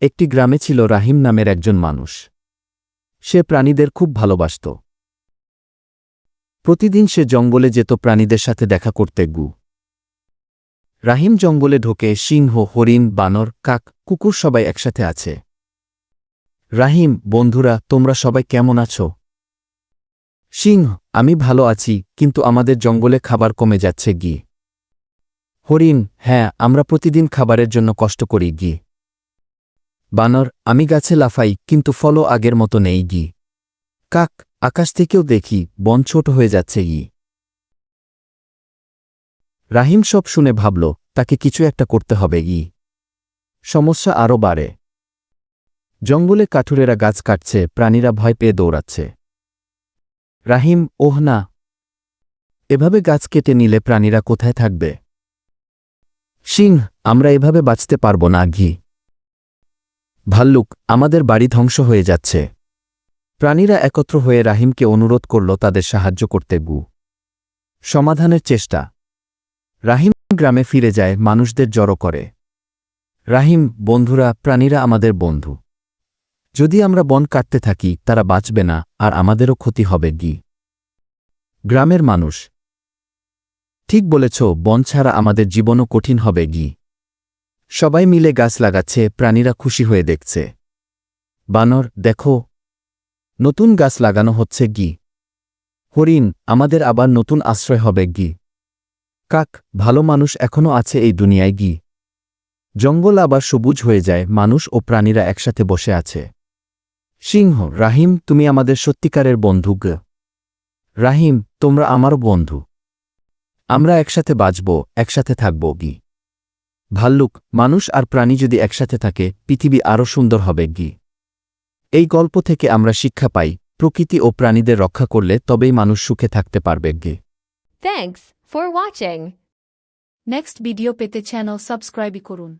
একটি গ্রামে ছিল রাহিম নামের একজন মানুষ। সে প্রাণীদের খুব ভালোবাসত। প্রতিদিন সে জঙ্গলে যেত প্রাণীদের সাথে দেখা করতে। রাহিম জঙ্গলে ঢোকে, সিংহ, হরিণ, বানর, কাক, কুকুর সবাই একসাথে আছে। রাহিম, বন্ধুরা, তোমরা সবাই কেমন আছো? সিংহ, আমি ভালো আছি, কিন্তু আমাদের জঙ্গলে খাবার কমে যাচ্ছে। হরিণ, হ্যাঁ, আমরা প্রতিদিন খাবারের জন্য কষ্ট করি। বানর, আমি গাছে লাফাই, কিন্তু ফলও আগের মতো নেই। কাক, আকাশ থেকেও দেখি বন ছোট হয়ে যাচ্ছে। রাহিম সব শুনে ভাবল, তাকে কিছু একটা করতে হবে। সমস্যা আরও বাড়ে। জঙ্গলে কাঠুরেরা গাছ কাটছে, প্রাণীরা ভয় পেয়ে দৌড়াচ্ছে। রাহিম, ওহ না, এভাবে গাছ কেটে নিলে প্রাণীরা কোথায় থাকবে? সিংহ, আমরা এভাবে বাঁচতে পারব না। ভাল্লুক, আমাদের বাড়ি ধ্বংস হয়ে যাচ্ছে। প্রাণীরা একত্র হয়ে রাহিমকে অনুরোধ করল তাদের সাহায্য করতে। সমাধানের চেষ্টা। রাহিম গ্রামে ফিরে যায়, মানুষদের জড়ো করে। রাহিম, বন্ধুরা, প্রাণীরা আমাদের বন্ধু। যদি আমরা বন কাটতে থাকি তারা বাঁচবে না, আর আমাদেরও ক্ষতি হবে। গ্রামের মানুষ, ঠিক বলেছ, বন ছাড়া আমাদের জীবনও কঠিন হবে। সবাই মিলে গাছ লাগাচ্ছে, প্রাণীরা খুশি হয়ে দেখছে। বানর, দেখো, নতুন গাছ লাগানো হচ্ছে। হরিণ, আমাদের আবার নতুন আশ্রয় হবে। কাক, ভালো মানুষ এখনও আছে এই দুনিয়ায়। জঙ্গল আবার সবুজ হয়ে যায়, মানুষ ও প্রাণীরা একসাথে বসে আছে। সিংহ, রাহিম, তুমি আমাদের সত্যিকারের বন্ধু। রাহিম, তোমরা আমারও বন্ধু। আমরা একসাথে বাঁচব, একসাথে থাকব। ভাল্লুক, মানুষ আর প্রাণী যদি একসাথে থাকে পৃথিবী আরও সুন্দর হবে। এই গল্প থেকে আমরা শিক্ষা পাই, প্রকৃতি ও প্রাণীদের রক্ষা করলে তবেই মানুষ সুখে থাকতে পারবে। Thanks for watching. Next video পেতে চ্যানেল সাবস্ক্রাইব করুন।